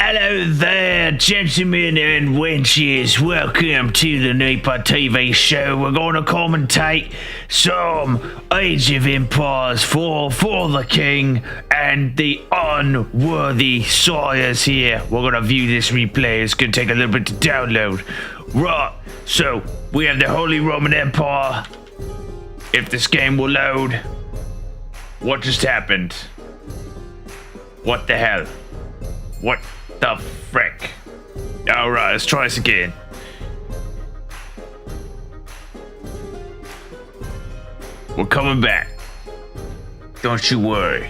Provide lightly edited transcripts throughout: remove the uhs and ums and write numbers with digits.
Hello there, gentlemen and wenches. Welcome to the Nipaa TV show. We're going to commentate some Age of Empires for the King and the unworthy sires here. We're going to view this replay. It's going to take a little bit to download. Right, so we have the Holy Roman Empire. If this game will load. What just happened? What the hell? What the frick? Alright, let's try this again. We're coming back. Don't you worry.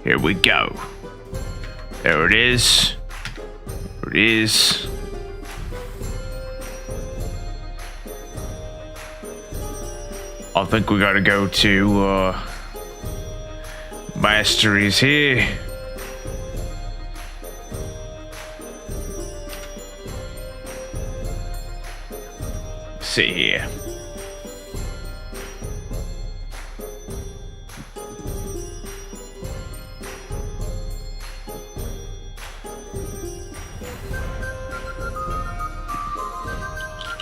Here we go. There it is. There it is. I think we gotta go to masteries here. Let's see here.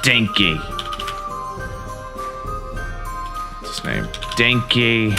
Dinky. What's his name? Dinky.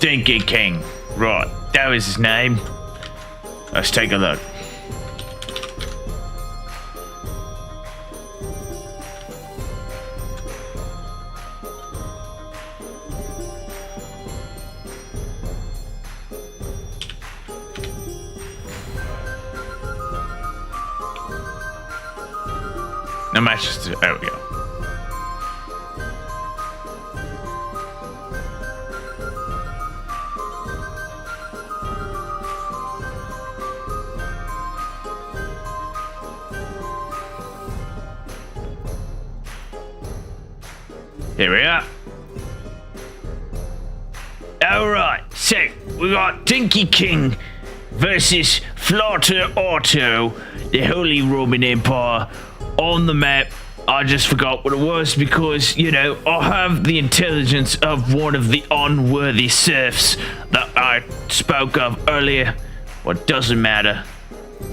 DinkeyKing. Right, that was his name. Let's take a look. No matches to. There we go. Here we are. Alright, so we got DinkeyKing versus FlotterOtto, the Holy Roman Empire, on the map. I just forgot what it was because, you know, I have the intelligence of one of the unworthy serfs that I spoke of earlier. Well, it doesn't matter.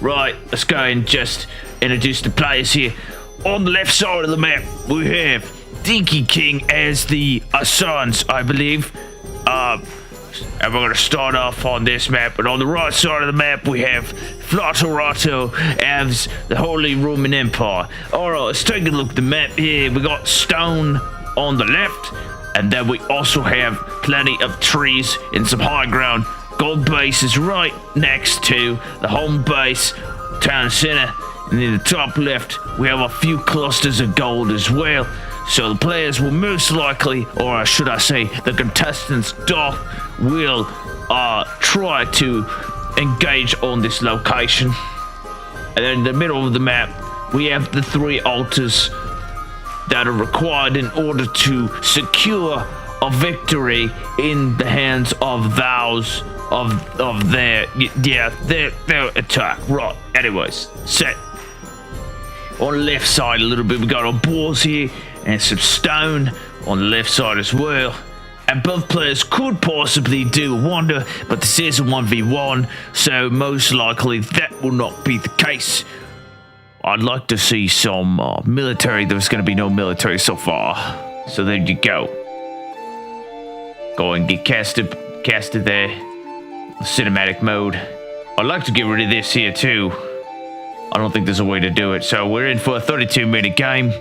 Right, let's go and just introduce the players here. On the left side of the map, we have DinkeyKing as the sons, I believe. And we're going to start off on this map. But on the right side of the map, we have FlotterOtto as the Holy Roman Empire. Alright, let's take a look at the map here. We got stone on the left. And then we also have plenty of trees and some high ground. Gold base is right next to the home base, town center. And in the top left, we have a few clusters of gold as well. So the players will most likely, or should I say, the contestants will try to engage on this location. And then in the middle of the map, we have the three altars that are required in order to secure a victory in the hands of those of their attack. Right. Anyways, set. On the left side a little bit, we got our balls here and some stone on the left side as well. And both players could possibly do a wonder, but this is a 1v1, so most likely that will not be the case. I'd like to see some military. There's going to be no military so far. So there you go. Go and get casted there. Cinematic mode. I'd like to get rid of this here too. I don't think there's a way to do it. So we're in for a 32-minute game.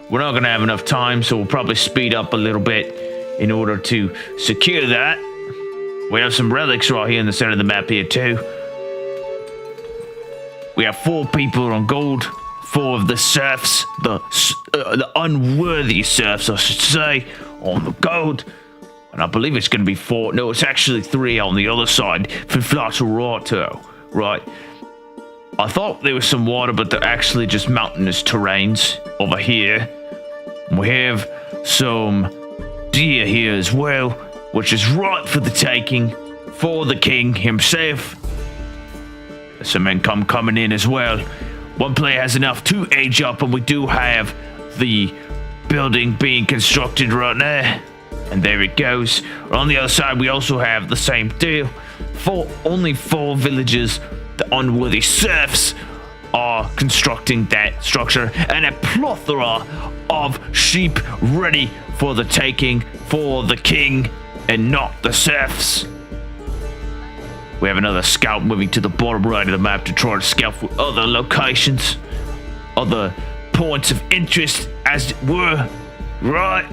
We're not going to have enough time, so we'll probably speed up a little bit in order to secure that. We have some relics right here in the center of the map here too. We have 4 people on gold, 4 of the serfs, the unworthy serfs, I should say, on the gold. And I believe it's going to be 4. No, it's actually 3 on the other side for FlotterOtto, right? I thought there was some water, but they're actually just mountainous terrains over here. We have some deer here as well, which is right for the taking for the king himself. There's some income coming in as well. One player has enough to age up, and we do have the building being constructed right now. And there it goes. On the other side, we also have the same deal. Only 4 villages. The unworthy serfs are constructing that structure, and a plethora of sheep ready for the taking for the king and not the serfs. We have another scout moving to the bottom right of the map to try to scout for other locations, other points of interest, as it were, right?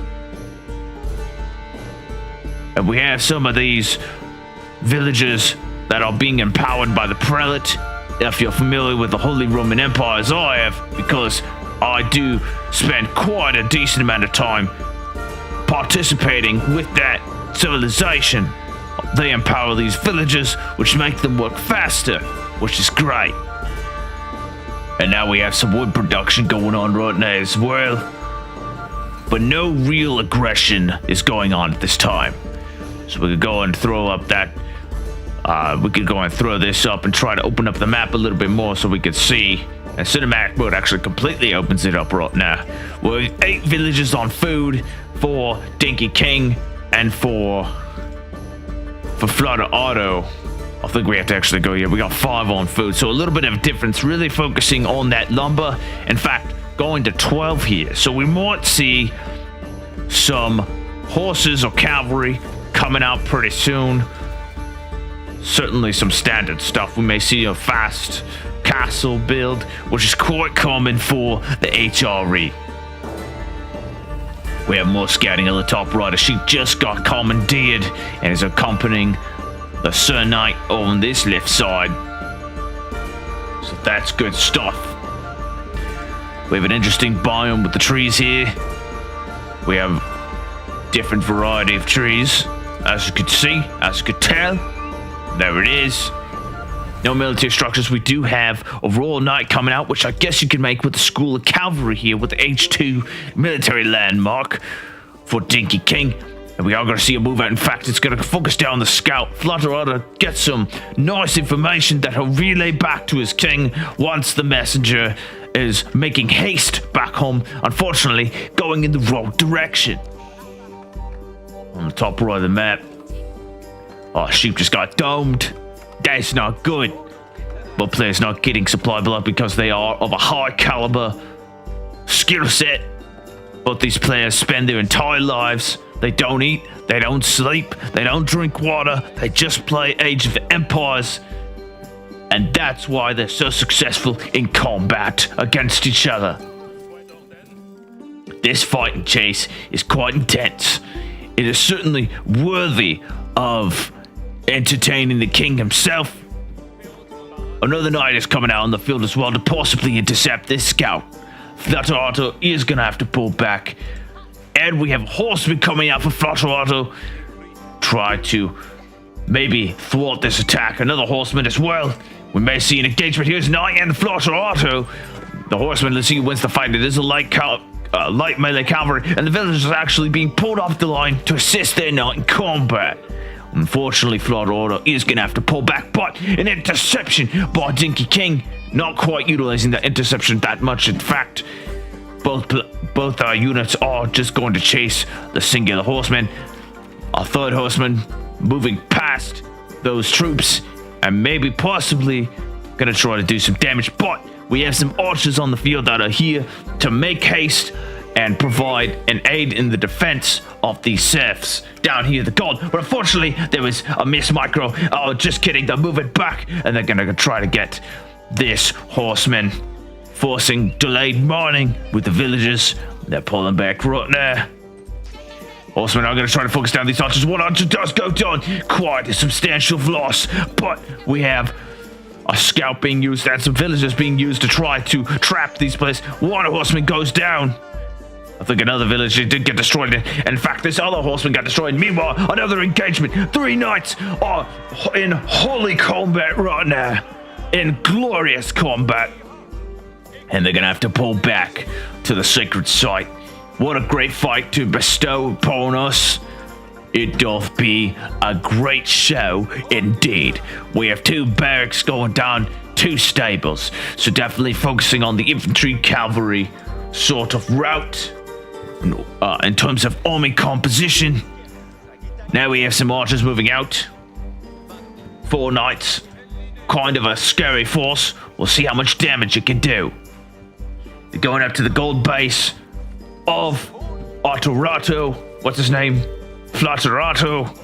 And we have some of these villages that are being empowered by the prelate, if you're familiar with the Holy Roman Empire as I have, because I do spend quite a decent amount of time participating with that civilization. They empower these villages, which make them work faster, which is great. And now we have some wood production going on right now as well. But no real aggression is going on at this time. So we could go and throw up that we could go and throw this up and try to open up the map a little bit more so we could see. And cinematic mode actually completely opens it up right now. We have 8 villages on food for DinkeyKing and for FlotterOtto. I think we have to actually go here. We got 5 on food, so a little bit of a difference, really focusing on that lumber. In fact, going to 12 here. So we might see some horses or cavalry coming out pretty soon. Certainly some standard stuff. We may see a fast castle build, which is quite common for the HRE. We have more scouting at the top right. She just got commandeered and is accompanying the Sir Knight on this left side. So that's good stuff. We have an interesting biome with the trees here. We have different variety of trees, as you could see, as you could tell. There it is. No military structures. We do have a Royal Knight coming out, which I guess you can make with the School of Cavalry here with the H2 military landmark for DinkeyKing. And we are going to see a move out. In fact, it's going to focus down the scout. FlotterOtto gets some nice information that he'll relay back to his king once the messenger is making haste back home. Unfortunately, going in the wrong direction. On the top right of the map. Oh, sheep just got domed. That's not good. But players not getting supply blood because they are of a high caliber skill set. But these players spend their entire lives. They don't eat, they don't sleep, they don't drink water. They just play Age of Empires. And that's why they're so successful in combat against each other. This fight and chase is quite intense. It is certainly worthy of entertaining the king himself. Another knight is coming out on the field as well to possibly intercept this scout. FlotterOtto is going to have to pull back. And we have a horseman coming out for FlotterOtto. Try to maybe thwart this attack. Another horseman as well. We may see an engagement. Here's Knight and FlotterOtto. The horseman, let's see who wins the fight. It is a light melee cavalry. And the villagers are actually being pulled off the line to assist their knight in combat. Unfortunately, FlotterOtto is going to have to pull back, but an interception by DinkeyKing. Not quite utilizing that interception that much. In fact, both our units are just going to chase the singular horseman. Our third horseman moving past those troops and maybe possibly going to try to do some damage. But we have some archers on the field that are here to make haste and provide an aid in the defense of these serfs down here, the gold. But unfortunately, there was a miss micro. Oh, just kidding. They're moving back, and they're going to try to get this horseman, forcing delayed mining with the villagers. They're pulling back right now. Horsemen are going to try to focus down these archers. One archer does go down. Quite a substantial loss, but we have a scout being used and some villagers being used to try to trap these players. One horseman goes down. I think another villager did get destroyed. And in fact, this other horseman got destroyed. Meanwhile, another engagement. 3 knights are in holy combat right now. In glorious combat. And they're going to have to pull back to the sacred site. What a great fight to bestow upon us. It doth be a great show indeed. We have 2 barracks going down, 2 stables. So definitely focusing on the infantry cavalry sort of route. In terms of army composition. Now we have some archers moving out. 4 knights. Kind of a scary force. We'll see how much damage it can do. They're going up to the gold base of RIGH. What's his name? FlotterOtto.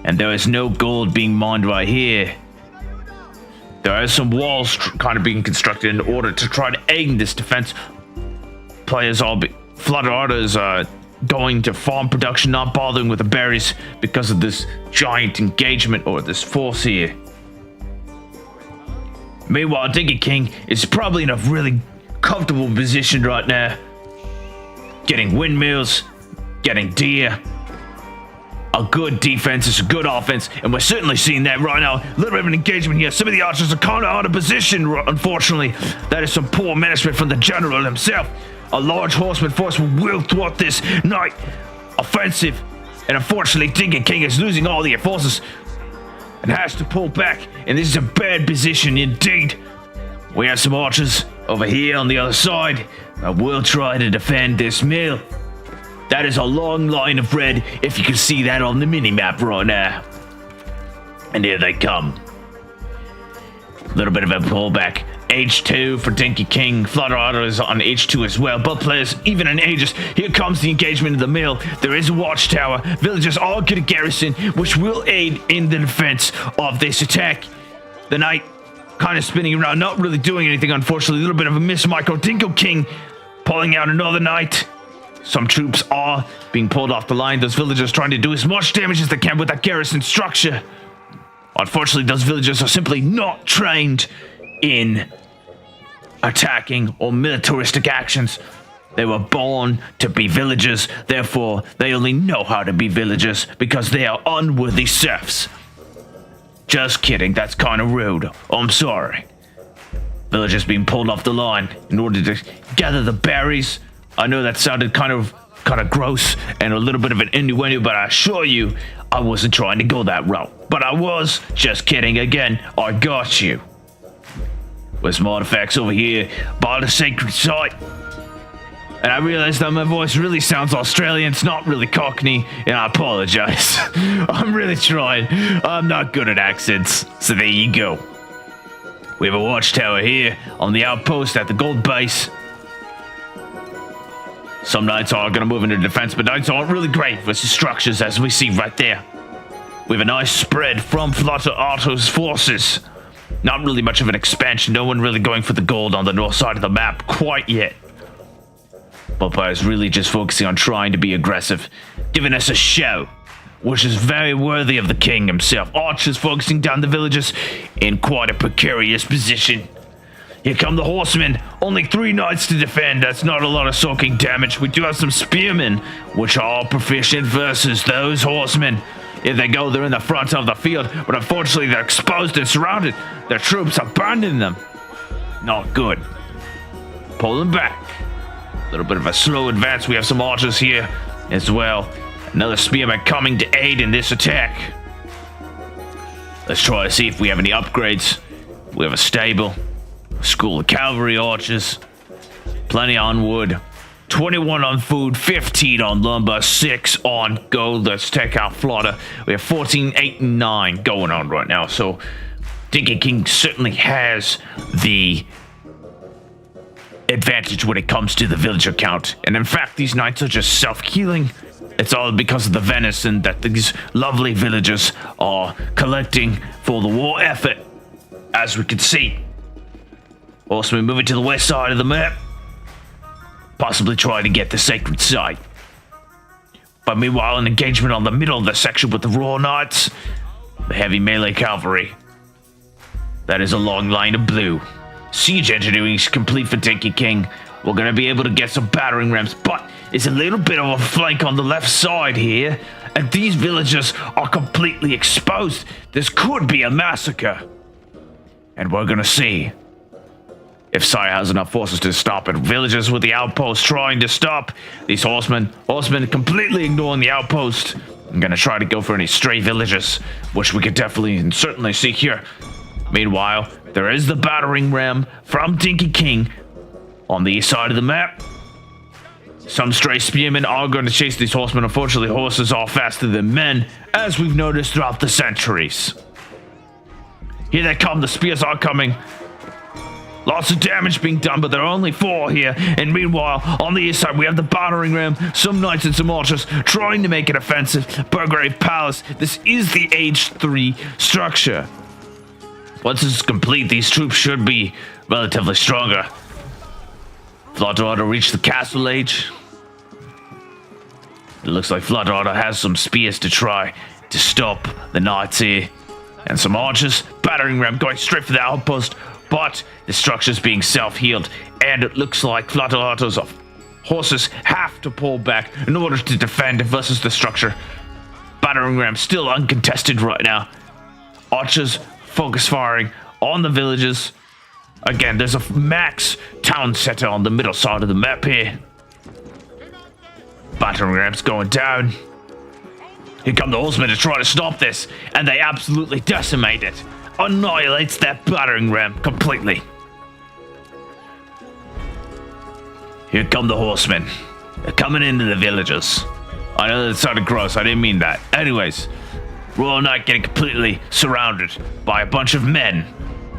And there is no gold being mined right here. There are some walls kind of being constructed in order to try to aid this defense. Players all FlotterOtto is going to farm production, not bothering with the berries because of this giant engagement or this force here. Meanwhile, DinkeyKing is probably in a really comfortable position right now. Getting windmills, getting deer. A good defense is a good offense, and we're certainly seeing that right now. A little bit of an engagement here. Some of the archers are kind of out of position, unfortunately. That is some poor management from the general himself. A large horseman force will thwart this knight offensive, and unfortunately DinkeyKing is losing all the forces and has to pull back, and this is a bad position indeed. We have some archers over here on the other side that will try to defend this mill. That is a long line of red, if you can see that on the mini-map right now. And here they come. A little bit of a pullback. H2 for DinkeyKing. FlotterOtto is on H2 as well. Both players even in ages. Here comes the engagement of the mill. There is a watchtower. Villagers all get a garrison, which will aid in the defense of this attack. The knight kind of spinning around, not really doing anything, unfortunately. A little bit of a miss. DinkeyKing pulling out another knight. Some troops are being pulled off the line. Those villagers trying to do as much damage as they can with that garrison structure. Unfortunately, those villagers are simply not trained in attacking or militaristic actions. They were born to be villagers, therefore they only know how to be villagers because they are unworthy serfs. Just kidding, that's kind of rude. I'm sorry. Villagers being pulled off the line in order to gather the berries. I know that sounded kind of gross and a little bit of an innuendo, but I assure you I wasn't trying to go that route. But I was. Just kidding again. I got you. With some artifacts over here by the sacred site. And I realized that my voice really sounds Australian. It's not really Cockney, and I apologize. I'm really trying. I'm not good at accents. So there you go. We have a watchtower here on the outpost at the gold base. Some knights are going to move into defense, but knights aren't really great versus structures, as we see right there. We have a nice spread from FlotterOtto's forces. Not really much of an expansion. No one really going for the gold on the north side of the map quite yet. Popeye is really just focusing on trying to be aggressive, giving us a show, which is very worthy of the king himself. Archers focusing down the villagers in quite a precarious position. Here come the horsemen. Only 3 knights to defend. That's not a lot of soaking damage. We do have some spearmen, which are all proficient versus those horsemen. If they go, they're in the front of the field, but unfortunately they're exposed and surrounded. Their troops are burning them. Not good. Pull them back. A little bit of a slow advance. We have some archers here as well. Another spearman coming to aid in this attack. Let's try to see if we have any upgrades. We have a stable. School of cavalry archers. Plenty on wood. 21 on food, 15 on lumber, 6 on gold. Let's take out Flotter. We have 14, 8, and 9 going on right now. So DinkeyKing certainly has the advantage when it comes to the villager count. And in fact, these knights are just self-healing. It's all because of the venison that these lovely villagers are collecting for the war effort, as we can see. Also, we're moving to the west side of the map. Possibly try to get the sacred site. But meanwhile, an engagement on the middle of the section with the raw knights, the heavy melee cavalry. That is a long line of blue. Siege engineering is complete for DinkeyKing. We're going to be able to get some battering rams, but it's a little bit of a flank on the left side here, and these villagers are completely exposed. This could be a massacre. And we're going to see if Sire has enough forces to stop it. Villagers with the outpost trying to stop these horsemen completely ignoring the outpost. I'm going to try to go for any stray villagers, which we could definitely and certainly see here. Meanwhile, there is the battering ram from DinkeyKing on the east side of the map. Some stray spearmen are going to chase these horsemen. Unfortunately, horses are faster than men, as we've noticed throughout the centuries. Here they come, the spears are coming. Lots of damage being done, but there are only 4 here. And meanwhile, on the east side, we have the battering ram, some knights and some archers trying to make it offensive. Burgrave Palace, this is the Age 3 structure. Once this is complete, these troops should be relatively stronger. FlotterOtto reached the castle age. It looks like FlotterOtto has some spears to try to stop the knights here. And some archers, battering ram going straight for the outpost, but the structure's being self-healed, and it looks like FlotterOtto's horses have to pull back in order to defend versus the structure. Battering ram still uncontested right now. Archers focus firing on the villages. Again, there's a max town center on the middle side of the map here. Battering rams going down. Here come the horsemen to try to stop this, and they absolutely decimate it. Annihilates that battering ram completely. Here come the horsemen. They're coming into the villages. I know that sounded gross, I didn't mean that. Anyways, Royal Knight getting completely surrounded by a bunch of men.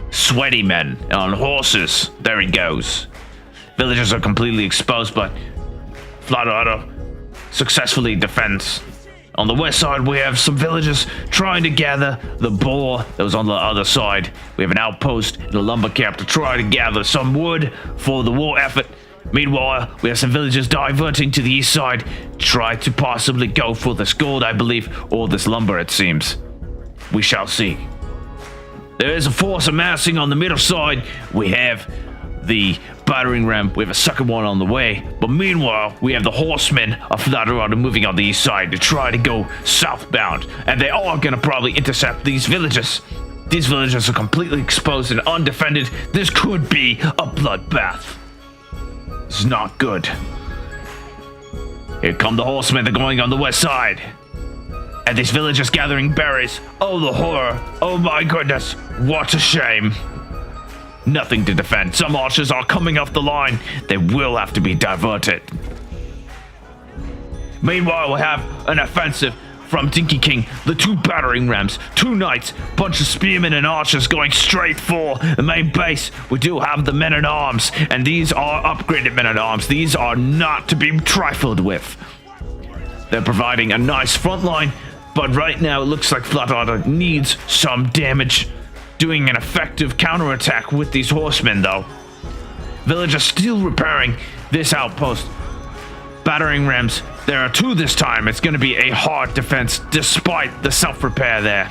Sweaty men on horses. There he goes. Villagers are completely exposed, but FlotterOtto successfully defends. On the west side, we have some villagers trying to gather the boar that was on the other side. We have an outpost and a lumber camp to try to gather some wood for the war effort. Meanwhile, we have some villagers diverting to the east side, try to possibly go for this gold, I believe, or this lumber, it seems. We shall see. There is a force amassing on the middle side. We have the battering ram. We have a second one on the way. But meanwhile, we have the horsemen of FlotterOtto moving on the east side to try to go southbound. And they are going to probably intercept these villages. These villages are completely exposed and undefended. This could be a bloodbath. This is not good. Here come the horsemen. They're going on the west side. And these villagers gathering berries. Oh, the horror. Oh my goodness. What a shame. Nothing to defend. Some archers are coming off the line. They will have to be diverted. Meanwhile, we have an offensive from DinkeyKing. The 2 battering rams, 2 knights, bunch of spearmen and archers going straight for the main base. We do have the men-at-arms, and these are upgraded men-at-arms. These are not to be trifled with. They're providing a nice front line, but right now it looks like FlotterOtto needs some damage. Doing an effective counterattack with these horsemen, though. Villagers still repairing this outpost. Battering rams, there are 2 this time. It's going to be a hard defense despite the self-repair there.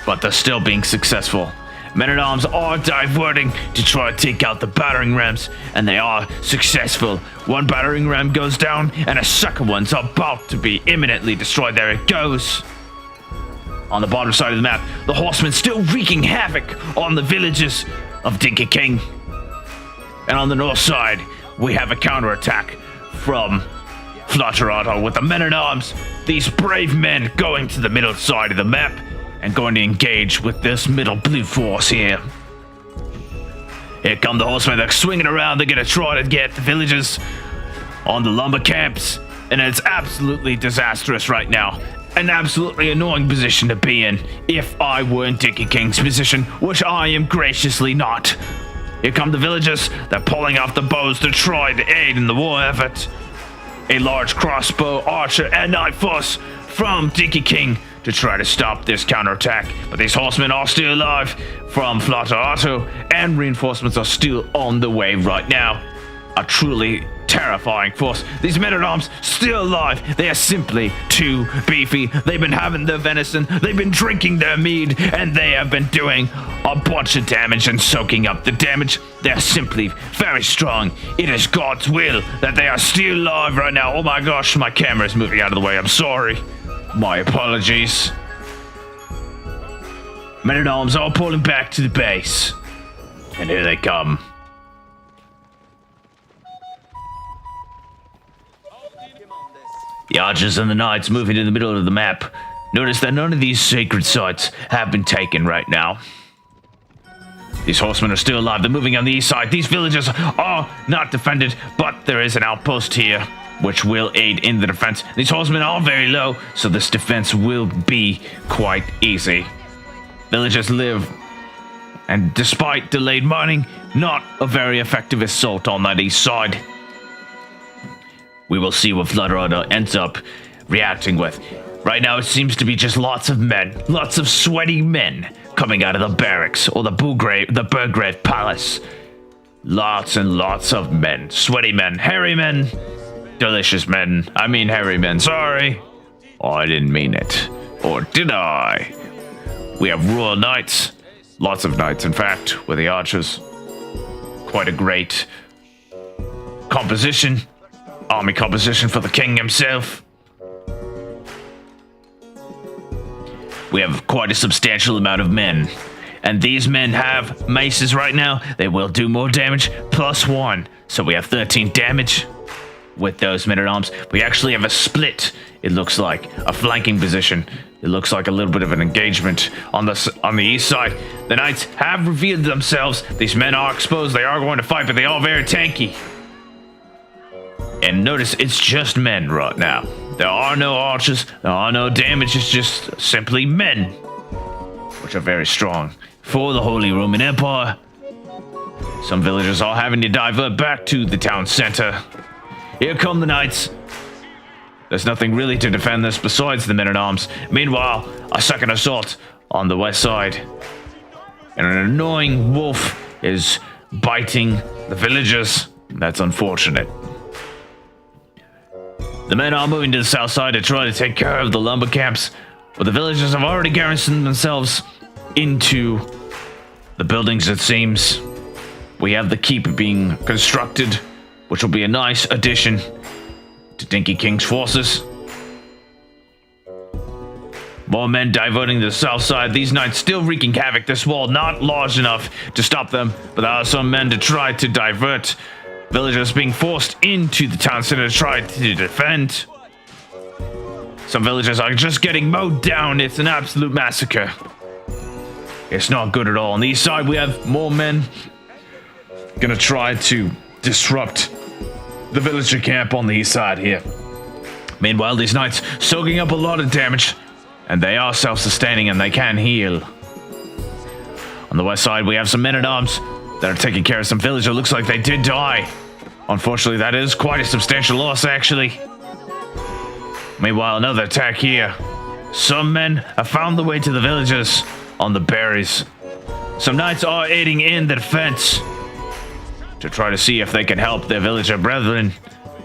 But they're still being successful. Men-at-arms are diverting to try to take out the battering rams, and they are successful. 1 battering ram goes down, and a second one's about to be imminently destroyed. There it goes. On the bottom side of the map, the horsemen still wreaking havoc on the villages of DinkeyKing. And on the north side, we have a counterattack from FlotterOtto with the men-at-arms. These brave men going to the middle side of the map and going to engage with this middle blue force here. Here come the horsemen. They're swinging around. They're going to try to get the villagers on the lumber camps. And it's absolutely disastrous right now. An absolutely annoying position to be in if I were in DinkeyKing's position, which I am graciously not. Here come the villagers. They're pulling off the bows to try to aid in the war effort. A large crossbow, archer, and knight force from DinkeyKing to try to stop this counterattack. But these horsemen are still alive from FlotterOtto, and reinforcements are still on the way right now. A truly terrifying force. These men-at-arms still alive. They are simply too beefy. They've been having their venison, they've been drinking their mead, and they have been doing a bunch of damage and soaking up the damage. They're simply very strong. It is God's will that they are still alive right now. Oh my gosh, my camera is moving out of the way. I'm sorry. My apologies. Men-at-arms all pulling back to the base. And here they come. The archers and the knights moving to the middle of the map. Notice that none of these sacred sites have been taken right now. These horsemen are still alive. They're moving on the east side. These villages are not defended, but there is an outpost here which will aid in the defense. These horsemen are very low, so this defense will be quite easy. Villagers live, and despite delayed mining, not a very effective assault on that east side. We will see what FlotterOtto ends up reacting with. Right now, it seems to be just lots of men, lots of sweaty men coming out of the barracks or the Burgrave Palace. Lots and lots of men, sweaty men, hairy men, delicious men. I mean hairy men, sorry. Oh, I didn't mean it. Or did I? We have royal knights, lots of knights, in fact, with the archers. Quite a great composition. Army composition for the king himself. We have quite a substantial amount of men. And these men have maces right now. They will do more damage, +1. So we have 13 damage with those men-at-arms. We actually have a split, it looks like. A flanking position. It looks like a little bit of an engagement on the east side. The knights have revealed themselves. These men are exposed. They are going to fight, but they are very tanky. And notice, it's just men right now. There are no archers, there are no damage, it's just simply men, which are very strong for the Holy Roman Empire. Some villagers are having to divert back to the town center. Here come the knights. There's nothing really to defend this besides the men-at-arms. Meanwhile, a second assault on the west side. And an annoying wolf is biting the villagers. That's unfortunate. The men are moving to the south side to try to take care of the lumber camps, but the villagers have already garrisoned themselves into the buildings, it seems. We have the keep being constructed, which will be a nice addition to DinkeyKing's forces. More men diverting to the south side. These knights still wreaking havoc. This wall not large enough to stop them, but there are some men to try to divert. Villagers being forced into the town center to try to defend. Some villagers are just getting mowed down. It's an absolute massacre. It's not good at all. On the east side, we have more men gonna try to disrupt the villager camp on the east side here. Meanwhile, these knights soaking up a lot of damage, and they are self-sustaining and they can heal. On the west side, we have some men-at-arms that are taking care of some villagers. It looks like they did die. Unfortunately, that is quite a substantial loss, actually. Meanwhile, another attack here. Some men have found the way to the villages on the berries. Some knights are aiding in the defense to try to see if they can help their villager brethren.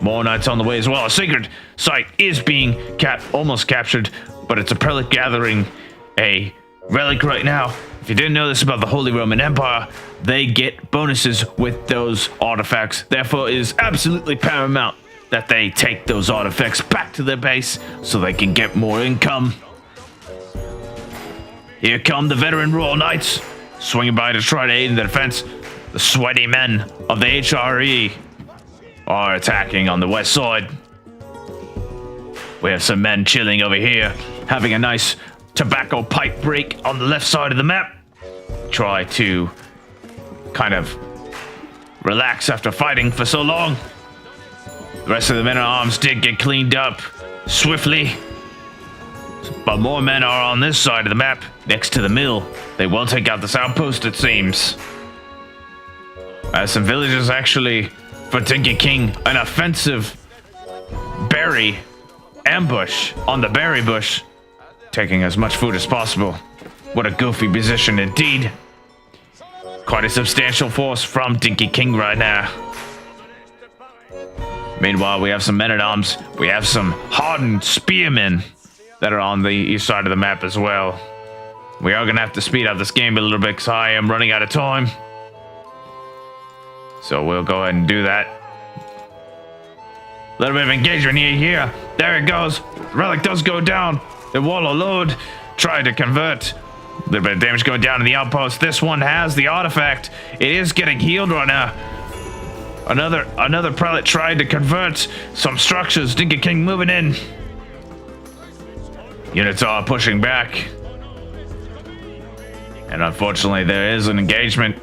More knights on the way as well. A sacred site is being almost captured, but it's a prelate gathering a relic right now. If you didn't know this about the Holy Roman Empire, they get bonuses with those artifacts. Therefore, it is absolutely paramount that they take those artifacts back to their base so they can get more income. Here come the veteran Royal Knights, swinging by to try to aid in the defense. The sweaty men of the HRE are attacking on the west side. We have some men chilling over here, having a nice tobacco pipe break on the left side of the map. Try to kind of relax after fighting for so long. The rest of the men-at-arms did get cleaned up swiftly, but more men are on this side of the map, next to the mill. They will take out this outpost, it seems. Some villagers actually, for DinkeyKing, an offensive berry ambush on the berry bush, taking as much food as possible. What a goofy position indeed. Quite a substantial force from DinkeyKing right now. Meanwhile, we have some men-at-arms. We have some hardened spearmen that are on the east side of the map as well. We are going to have to speed up this game a little bit because I am running out of time. So we'll go ahead and do that. A little bit of engagement here. There it goes. Relic does go down. The wall of load tried to convert. A little bit of damage going down to the outpost. This one has the artifact. It is getting healed right now. Another prelate tried to convert some structures. DinkeyKing moving in. Units are pushing back. And unfortunately, there is an engagement.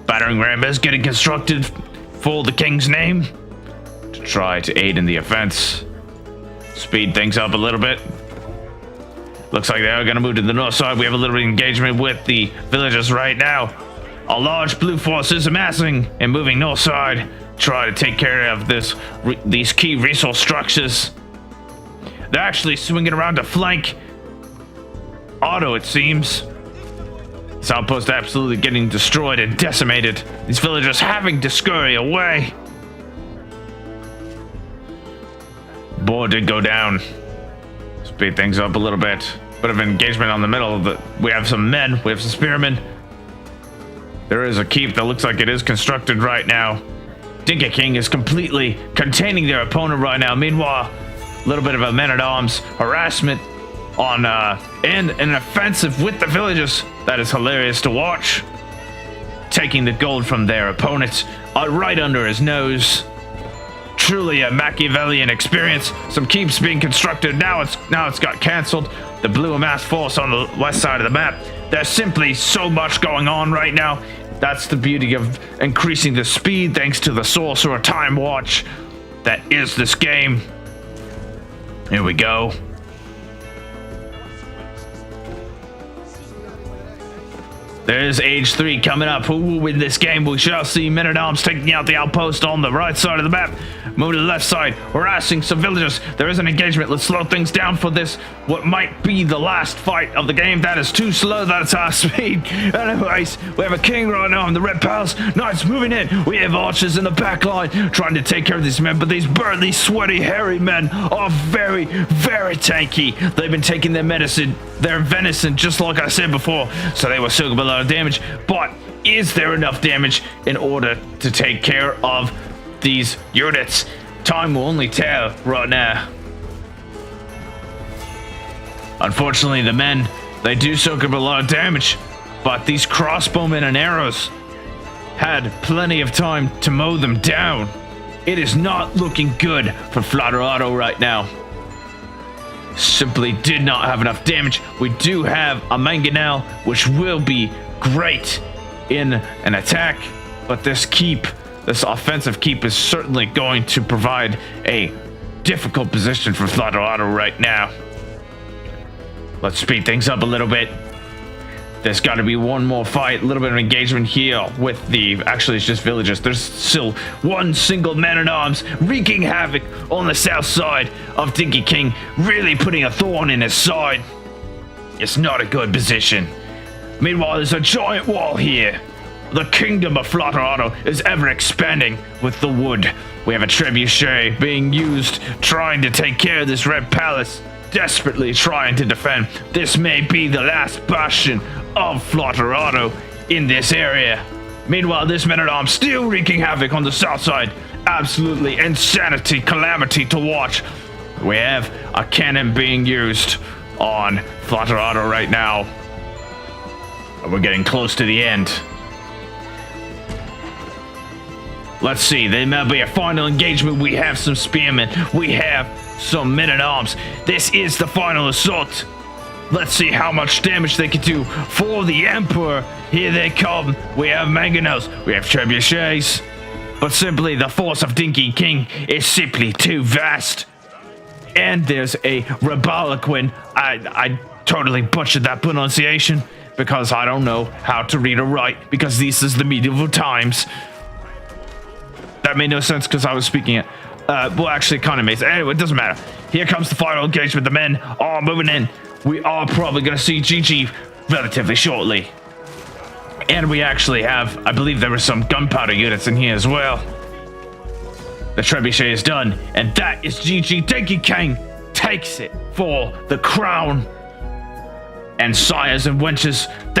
Battering ram is getting constructed for the king's name to try to aid in the offense. Speed things up a little bit. Looks like they are going to move to the north side. We have a little bit of engagement with the villagers right now. A large blue force is amassing and moving north side. Try to take care of these key resource structures. They're actually swinging around to flank Otto, it seems. This outpost absolutely getting destroyed and decimated. These villagers having to scurry away. Boar did go down. Speed things up a little bit. Bit of engagement on the middle. We have some men. We have some spearmen. There is a keep that looks like it is constructed right now. DinkeyKing is completely containing their opponent right now. Meanwhile, a little bit of a men-at-arms harassment on and an offensive with the villagers. That is hilarious to watch. Taking the gold from their opponents right under his nose. Truly a Machiavellian experience. Some keeps being constructed. Now it's got cancelled. The blue amassed force on the west side of the map. There's simply so much going on right now. That's the beauty of increasing the speed thanks to the Sorcerer Time Watch that is this game. Here we go. There's Age 3 coming up. Who will win this game? We shall see. Men-at-arms taking out the outpost on the right side of the map. Move to the left side, harassing some villagers. There is an engagement. Let's slow things down for this, what might be the last fight of the game. That is too slow. That's our speed. Anyways, we have a king right now in the red palace. Knights moving in. We have archers in the back line trying to take care of these men, but these burly, sweaty, hairy men are very, very tanky. They've been taking their medicine, their venison, just like I said before, so they will soak up a lot of damage. But is there enough damage in order to take care of these units? Time will only tell right now. Unfortunately, the men, they do soak up a lot of damage, but these crossbowmen and arrows had plenty of time to mow them down. It is not looking good for FlotterOtto right now. Simply did not have enough damage. We do have a mangonel, which will be great in an attack, but this offensive keep is certainly going to provide a difficult position for FlotterOtto right now. Let's speed things up a little bit. There's got to be one more fight, a little bit of engagement here with actually it's just villagers. There's still one single man-at-arms wreaking havoc on the south side of DinkeyKing, really putting a thorn in his side. It's not a good position. Meanwhile, there's a giant wall here. The kingdom of FlotterOtto is ever expanding with the wood. We have a trebuchet being used, trying to take care of this red palace, desperately trying to defend. This may be the last bastion of FlotterOtto in this area. Meanwhile, this men-at-arms still wreaking havoc on the south side. Absolutely insanity, calamity to watch. We have a cannon being used on FlotterOtto right now. And we're getting close to the end. Let's see, there may be a final engagement. We have some spearmen. We have some men-at-arms. This is the final assault. Let's see how much damage they can do for the Emperor. Here they come. We have mangonels. We have trebuchets. But simply, the force of DinkeyKing is simply too vast. And there's a Rebaliquin. I totally butchered that pronunciation because I don't know how to read or write, because this is the medieval times. That made no sense because I was speaking it. Well, actually, it kind of makes sense. Anyway, it doesn't matter. Here comes the final engagement. The men are moving in. We are probably going to see GG relatively shortly. And we actually have, I believe there were some gunpowder units in here as well. The trebuchet is done, and that is GG. DinkeyKing takes it for the crown. And sires and wenches, thank